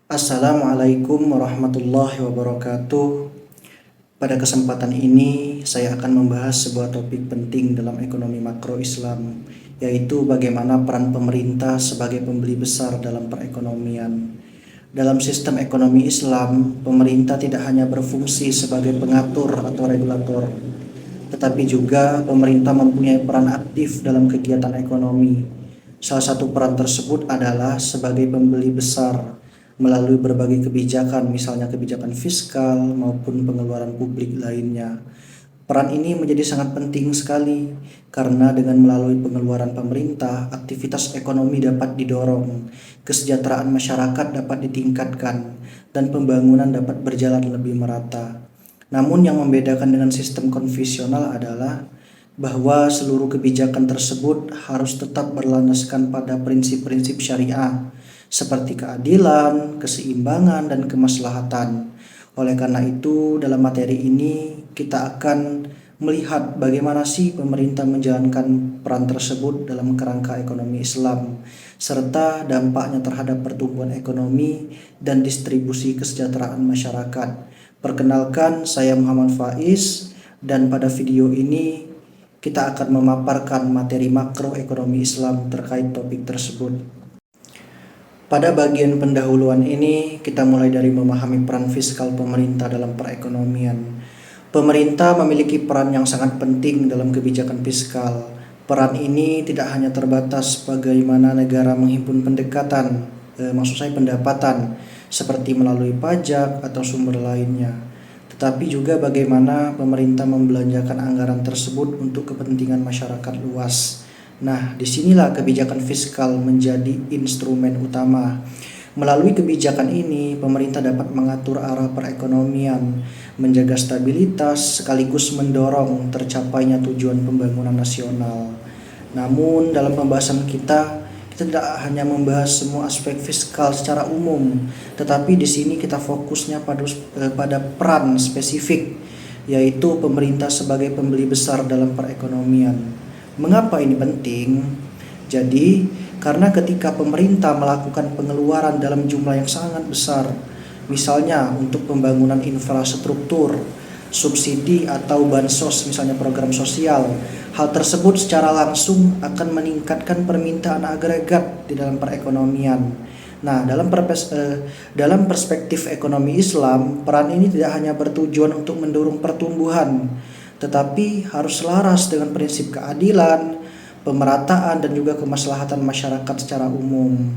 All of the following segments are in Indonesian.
Assalamualaikum warahmatullahi wabarakatuh. Pada kesempatan ini, saya akan membahas sebuah topik penting dalam ekonomi makro Islam, yaitu bagaimana peran pemerintah sebagai pembeli besar dalam perekonomian. Dalam sistem ekonomi Islam, pemerintah tidak hanya berfungsi sebagai pengatur atau regulator, tetapi juga pemerintah mempunyai peran aktif dalam kegiatan ekonomi. Salah satu peran tersebut adalah sebagai pembeli besar melalui berbagai kebijakan, misalnya kebijakan fiskal maupun pengeluaran publik lainnya. Peran ini menjadi sangat penting sekali karena dengan melalui pengeluaran pemerintah, aktivitas ekonomi dapat didorong, kesejahteraan masyarakat dapat ditingkatkan, dan pembangunan dapat berjalan lebih merata. Namun yang membedakan dengan sistem konvensional adalah bahwa seluruh kebijakan tersebut harus tetap berlandaskan pada prinsip-prinsip syariah seperti keadilan, keseimbangan, dan kemaslahatan. Oleh karena itu, dalam materi ini kita akan melihat bagaimana sih pemerintah menjalankan peran tersebut dalam kerangka ekonomi Islam, serta dampaknya terhadap pertumbuhan ekonomi dan distribusi kesejahteraan masyarakat. Perkenalkan, saya Muhammad Faiz, dan pada video ini kita akan memaparkan materi makro ekonomi Islam terkait topik tersebut. Pada bagian pendahuluan ini, kita mulai dari memahami peran fiskal pemerintah dalam perekonomian. Pemerintah memiliki peran yang sangat penting dalam kebijakan fiskal. Peran ini tidak hanya terbatas bagaimana negara menghimpun pendapatan, seperti melalui pajak atau sumber lainnya, tetapi juga bagaimana pemerintah membelanjakan anggaran tersebut untuk kepentingan masyarakat luas. Nah, disinilah kebijakan fiskal menjadi instrumen utama. Melalui kebijakan ini, pemerintah dapat mengatur arah perekonomian, menjaga stabilitas, sekaligus mendorong tercapainya tujuan pembangunan nasional. Namun, dalam pembahasan kita tidak hanya membahas semua aspek fiskal secara umum, tetapi di sini kita fokusnya pada peran spesifik, yaitu pemerintah sebagai pembeli besar dalam perekonomian. Mengapa ini penting? Jadi, karena ketika pemerintah melakukan pengeluaran dalam jumlah yang sangat besar, misalnya untuk pembangunan infrastruktur, subsidi atau bansos, misalnya program sosial, hal tersebut secara langsung akan meningkatkan permintaan agregat di dalam perekonomian. Nah, dalam perspektif ekonomi Islam, peran ini tidak hanya bertujuan untuk mendorong pertumbuhan, tetapi harus selaras dengan prinsip keadilan, pemerataan, dan juga kemaslahatan masyarakat secara umum.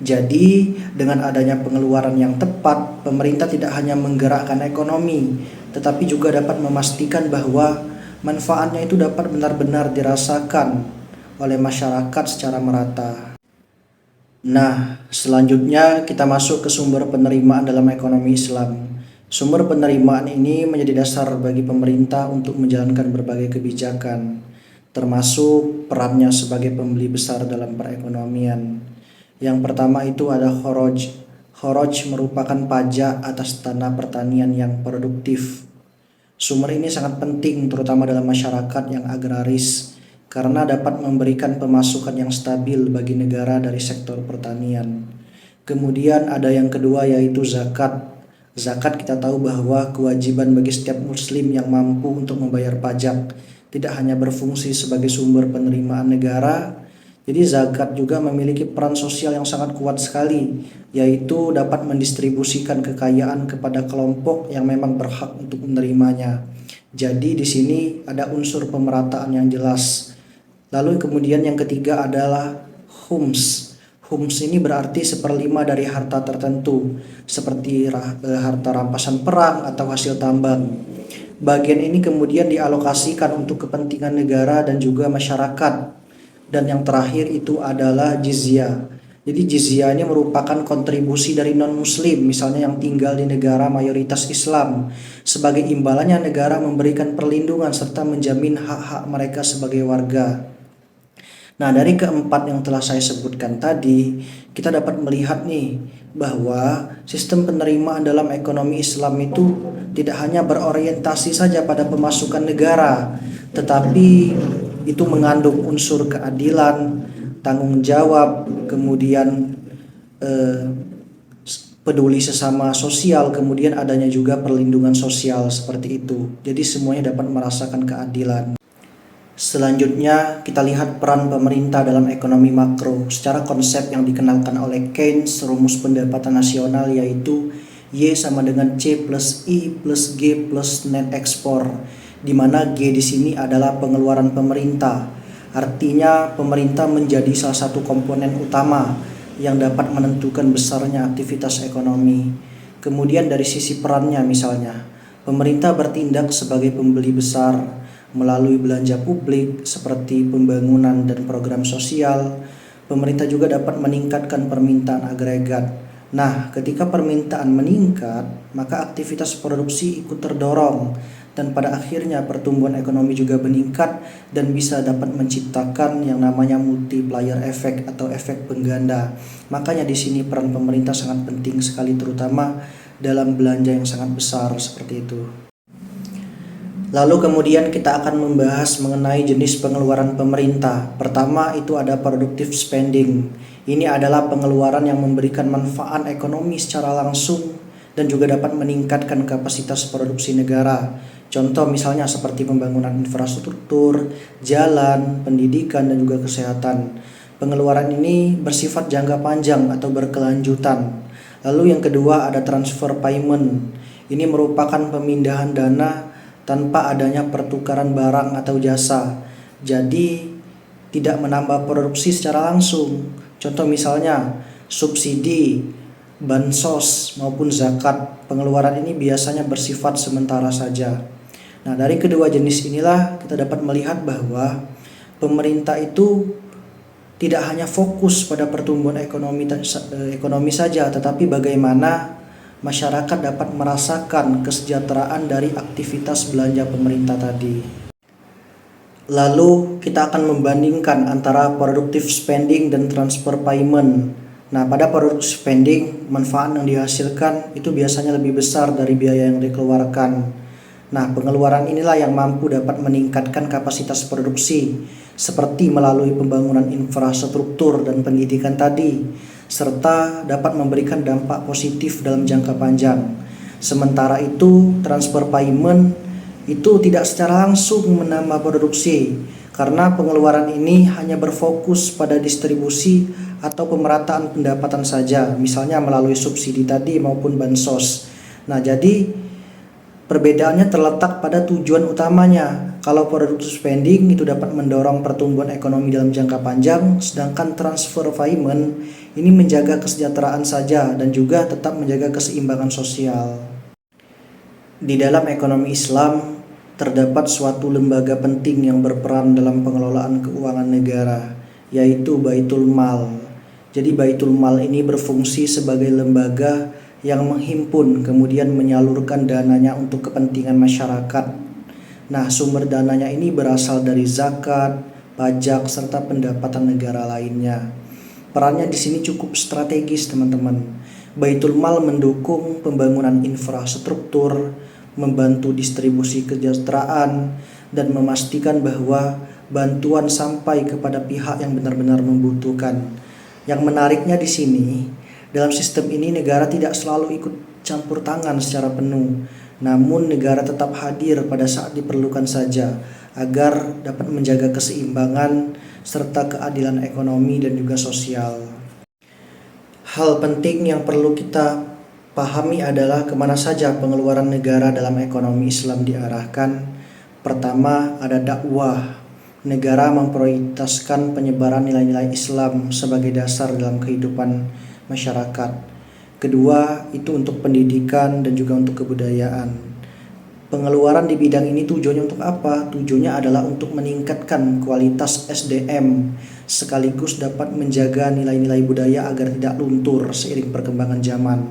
Jadi, dengan adanya pengeluaran yang tepat, pemerintah tidak hanya menggerakkan ekonomi, tetapi juga dapat memastikan bahwa manfaatnya itu dapat benar-benar dirasakan oleh masyarakat secara merata. Nah, selanjutnya kita masuk ke sumber penerimaan dalam ekonomi Islam. Sumber penerimaan ini menjadi dasar bagi pemerintah untuk menjalankan berbagai kebijakan, termasuk perannya sebagai pembeli besar dalam perekonomian. Yang pertama itu ada kharaj. Kharaj merupakan pajak atas tanah pertanian yang produktif. Sumber ini sangat penting terutama dalam masyarakat yang agraris, karena dapat memberikan pemasukan yang stabil bagi negara dari sektor pertanian. Kemudian ada yang kedua yaitu zakat. Zakat kita tahu bahwa kewajiban bagi setiap muslim yang mampu untuk membayar pajak, tidak hanya berfungsi sebagai sumber penerimaan negara. Jadi zakat juga memiliki peran sosial yang sangat kuat sekali, yaitu dapat mendistribusikan kekayaan kepada kelompok yang memang berhak untuk menerimanya. Jadi di sini ada unsur pemerataan yang jelas. Lalu kemudian yang ketiga adalah khums. Khums ini berarti 1/5 dari harta tertentu, seperti harta rampasan perang atau hasil tambang. Bagian ini kemudian dialokasikan untuk kepentingan negara dan juga masyarakat. Dan yang terakhir itu adalah jizyah. Jadi jizyah ini merupakan kontribusi dari non-muslim, misalnya yang tinggal di negara mayoritas Islam. Sebagai imbalannya negara memberikan perlindungan serta menjamin hak-hak mereka sebagai warga. Nah, dari keempat yang telah saya sebutkan tadi, kita dapat melihat nih bahwa sistem penerimaan dalam ekonomi Islam itu tidak hanya berorientasi saja pada pemasukan negara, tetapi itu mengandung unsur keadilan, tanggung jawab, kemudian peduli sesama sosial, kemudian adanya juga perlindungan sosial seperti itu. Jadi semuanya dapat merasakan keadilan. Selanjutnya kita lihat peran pemerintah dalam ekonomi makro secara konsep yang dikenalkan oleh Keynes, rumus pendapatan nasional, yaitu Y sama dengan C plus I plus G plus net ekspor, di mana G di sini adalah pengeluaran pemerintah. Artinya pemerintah menjadi salah satu komponen utama yang dapat menentukan besarnya aktivitas ekonomi. Kemudian dari sisi perannya, misalnya pemerintah bertindak sebagai pembeli besar melalui belanja publik seperti pembangunan dan program sosial. Pemerintah juga dapat meningkatkan permintaan agregat. Nah, ketika permintaan meningkat, maka aktivitas produksi ikut terdorong dan pada akhirnya pertumbuhan ekonomi juga meningkat dan bisa dapat menciptakan yang namanya multiplier effect atau efek pengganda. Makanya di sini peran pemerintah sangat penting sekali, terutama dalam belanja yang sangat besar seperti itu. Lalu kemudian kita akan membahas mengenai jenis pengeluaran pemerintah. Pertama itu ada productive spending. Ini adalah pengeluaran yang memberikan manfaat ekonomi secara langsung dan juga dapat meningkatkan kapasitas produksi negara. Contoh misalnya seperti pembangunan infrastruktur, jalan, pendidikan, dan juga kesehatan. Pengeluaran ini bersifat jangka panjang atau berkelanjutan. Lalu yang kedua ada transfer payment. Ini merupakan pemindahan dana tanpa adanya pertukaran barang atau jasa. Jadi tidak menambah produksi secara langsung. Contoh misalnya subsidi, bansos maupun zakat. Pengeluaran ini biasanya bersifat sementara saja. Nah, dari kedua jenis inilah kita dapat melihat bahwa pemerintah itu tidak hanya fokus pada pertumbuhan ekonomi saja, tetapi bagaimana masyarakat dapat merasakan kesejahteraan dari aktivitas belanja pemerintah tadi. Lalu kita akan membandingkan antara productive spending dan transfer payment. Nah, pada productive spending, manfaat yang dihasilkan itu biasanya lebih besar dari biaya yang dikeluarkan. Nah, pengeluaran inilah yang mampu dapat meningkatkan kapasitas produksi, seperti melalui pembangunan infrastruktur dan pendidikan tadi, serta dapat memberikan dampak positif dalam jangka panjang. Sementara itu, transfer payment itu tidak secara langsung menambah produksi, karena pengeluaran ini hanya berfokus pada distribusi atau pemerataan pendapatan saja, misalnya melalui subsidi tadi maupun bansos. Nah, jadi perbedaannya terletak pada tujuan utamanya. Kalau productive spending itu dapat mendorong pertumbuhan ekonomi dalam jangka panjang, sedangkan transfer payment ini menjaga kesejahteraan saja dan juga tetap menjaga keseimbangan sosial. Di dalam ekonomi Islam terdapat suatu lembaga penting yang berperan dalam pengelolaan keuangan negara, yaitu Baitul Mal. Jadi Baitul Mal ini berfungsi sebagai lembaga yang menghimpun kemudian menyalurkan dananya untuk kepentingan masyarakat. Nah, sumber dananya ini berasal dari zakat, pajak, serta pendapatan negara lainnya. Perannya di sini cukup strategis, teman-teman. Baitul Mal mendukung pembangunan infrastruktur, membantu distribusi kesejahteraan, dan memastikan bahwa bantuan sampai kepada pihak yang benar-benar membutuhkan. Yang menariknya di sini, dalam sistem ini negara tidak selalu ikut campur tangan secara penuh, namun negara tetap hadir pada saat diperlukan saja agar dapat menjaga keseimbangan serta keadilan ekonomi dan juga sosial. Hal penting yang perlu kita pahami adalah kemana saja pengeluaran negara dalam ekonomi Islam diarahkan. Pertama, ada dakwah. Negara memprioritaskan penyebaran nilai-nilai Islam sebagai dasar dalam kehidupan masyarakat. Kedua, itu untuk pendidikan dan juga untuk kebudayaan. Pengeluaran di bidang ini tujuannya untuk apa? Tujuannya adalah untuk meningkatkan kualitas SDM sekaligus dapat menjaga nilai-nilai budaya agar tidak luntur seiring perkembangan zaman.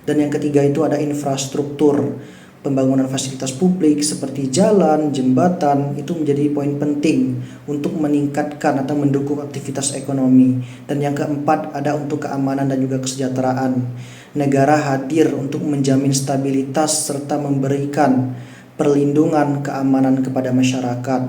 Dan yang ketiga itu ada infrastruktur. Pembangunan fasilitas publik seperti jalan, jembatan itu menjadi poin penting untuk meningkatkan atau mendukung aktivitas ekonomi. Dan yang keempat ada untuk keamanan dan juga kesejahteraan. Negara hadir untuk menjamin stabilitas serta memberikan perlindungan keamanan kepada masyarakat.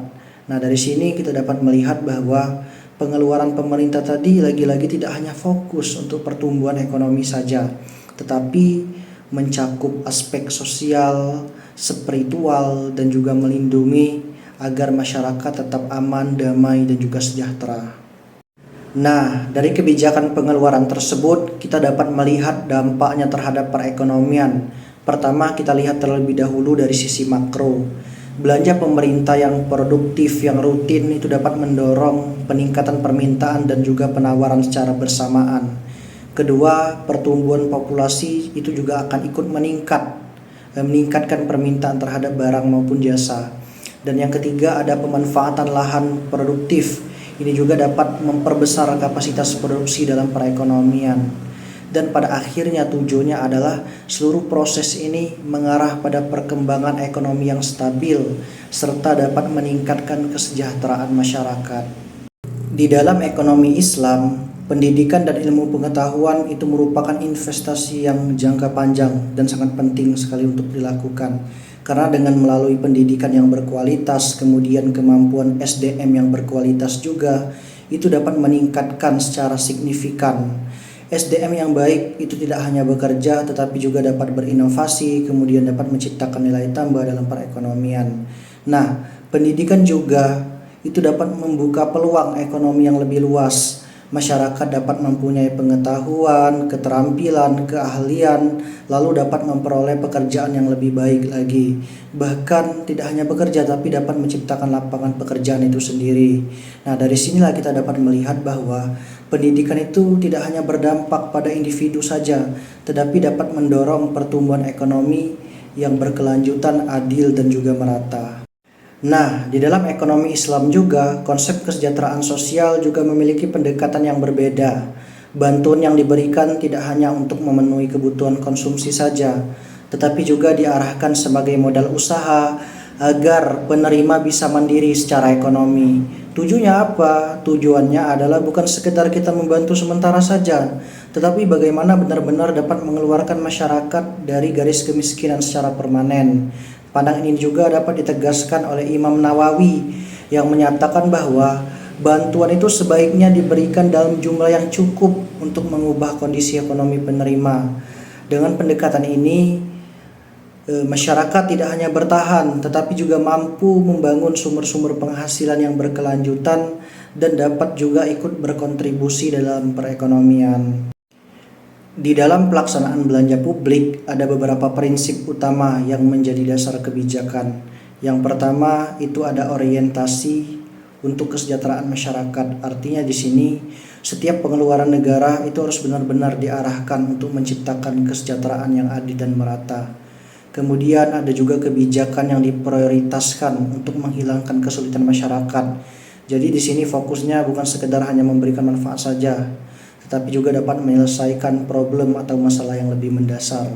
Nah, dari sini kita dapat melihat bahwa pengeluaran pemerintah tadi lagi-lagi tidak hanya fokus untuk pertumbuhan ekonomi saja, tetapi mencakup aspek sosial, spiritual, dan juga melindungi agar masyarakat tetap aman, damai, dan juga sejahtera. Nah, dari kebijakan pengeluaran tersebut, kita dapat melihat dampaknya terhadap perekonomian. Pertama, kita lihat terlebih dahulu dari sisi makro. Belanja pemerintah yang produktif, yang rutin itu dapat mendorong peningkatan permintaan dan juga penawaran secara bersamaan. Kedua, pertumbuhan populasi itu juga akan ikut meningkatkan permintaan terhadap barang maupun jasa. Dan yang ketiga, ada pemanfaatan lahan produktif. Ini juga dapat memperbesar kapasitas produksi dalam perekonomian. Dan pada akhirnya tujuannya adalah seluruh proses ini mengarah pada perkembangan ekonomi yang stabil serta dapat meningkatkan kesejahteraan masyarakat. Di dalam ekonomi Islam, pendidikan dan ilmu pengetahuan itu merupakan investasi yang jangka panjang dan sangat penting sekali untuk dilakukan. Karena dengan melalui pendidikan yang berkualitas, kemudian kemampuan SDM yang berkualitas juga, itu dapat meningkatkan secara signifikan. SDM yang baik itu tidak hanya bekerja tetapi juga dapat berinovasi, kemudian dapat menciptakan nilai tambah dalam perekonomian. Nah, pendidikan juga itu dapat membuka peluang ekonomi yang lebih luas. Masyarakat dapat mempunyai pengetahuan, keterampilan, keahlian, lalu dapat memperoleh pekerjaan yang lebih baik lagi. Bahkan tidak hanya bekerja tapi dapat menciptakan lapangan pekerjaan itu sendiri. Nah, dari sinilah kita dapat melihat bahwa pendidikan itu tidak hanya berdampak pada individu saja, tetapi dapat mendorong pertumbuhan ekonomi yang berkelanjutan, adil, dan juga merata. Nah, di dalam ekonomi Islam juga, konsep kesejahteraan sosial juga memiliki pendekatan yang berbeda. Bantuan yang diberikan tidak hanya untuk memenuhi kebutuhan konsumsi saja, tetapi juga diarahkan sebagai modal usaha agar penerima bisa mandiri secara ekonomi. Tujuannya apa? Tujuannya adalah bukan sekedar kita membantu sementara saja, tetapi bagaimana benar-benar dapat mengeluarkan masyarakat dari garis kemiskinan secara permanen. Pandangan ini juga dapat ditegaskan oleh Imam Nawawi yang menyatakan bahwa bantuan itu sebaiknya diberikan dalam jumlah yang cukup untuk mengubah kondisi ekonomi penerima. Dengan pendekatan ini, masyarakat tidak hanya bertahan tetapi juga mampu membangun sumber-sumber penghasilan yang berkelanjutan dan dapat juga ikut berkontribusi dalam perekonomian. Di dalam pelaksanaan belanja publik ada beberapa prinsip utama yang menjadi dasar kebijakan. Yang pertama itu ada orientasi untuk kesejahteraan masyarakat. Artinya di sini setiap pengeluaran negara itu harus benar-benar diarahkan untuk menciptakan kesejahteraan yang adil dan merata. Kemudian ada juga kebijakan yang diprioritaskan untuk menghilangkan kesulitan masyarakat. Jadi di sini fokusnya bukan sekedar hanya memberikan manfaat saja, tetapi juga dapat menyelesaikan problem atau masalah yang lebih mendasar.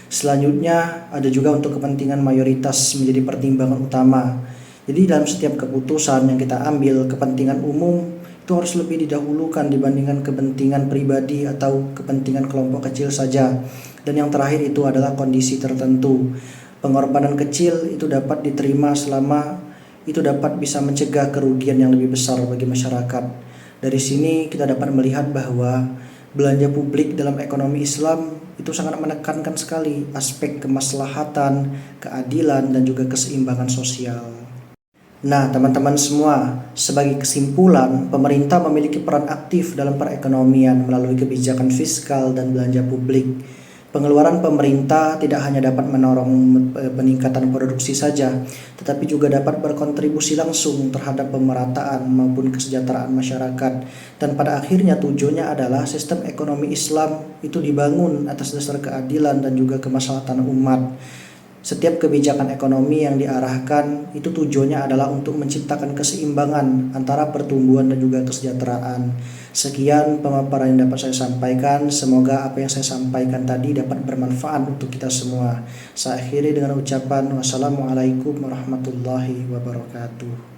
Selanjutnya ada juga untuk kepentingan mayoritas menjadi pertimbangan utama. Jadi dalam setiap keputusan yang kita ambil, kepentingan umum itu harus lebih didahulukan dibandingkan kepentingan pribadi atau kepentingan kelompok kecil saja. Dan yang terakhir itu adalah kondisi tertentu. Pengorbanan kecil itu dapat diterima selama itu dapat bisa mencegah kerugian yang lebih besar bagi masyarakat. Dari sini kita dapat melihat bahwa belanja publik dalam ekonomi Islam itu sangat menekankan sekali aspek kemaslahatan, keadilan, dan juga keseimbangan sosial. Nah, teman-teman semua, sebagai kesimpulan, pemerintah memiliki peran aktif dalam perekonomian melalui kebijakan fiskal dan belanja publik. Pengeluaran pemerintah tidak hanya dapat mendorong peningkatan produksi saja, tetapi juga dapat berkontribusi langsung terhadap pemerataan maupun kesejahteraan masyarakat. Dan pada akhirnya tujuannya adalah sistem ekonomi Islam itu dibangun atas dasar keadilan dan juga kemaslahatan umat. Setiap kebijakan ekonomi yang diarahkan itu tujuannya adalah untuk menciptakan keseimbangan antara pertumbuhan dan juga kesejahteraan. Sekian pemaparan yang dapat saya sampaikan. Semoga apa yang saya sampaikan tadi dapat bermanfaat untuk kita semua. Saya akhiri dengan ucapan wassalamualaikum warahmatullahi wabarakatuh.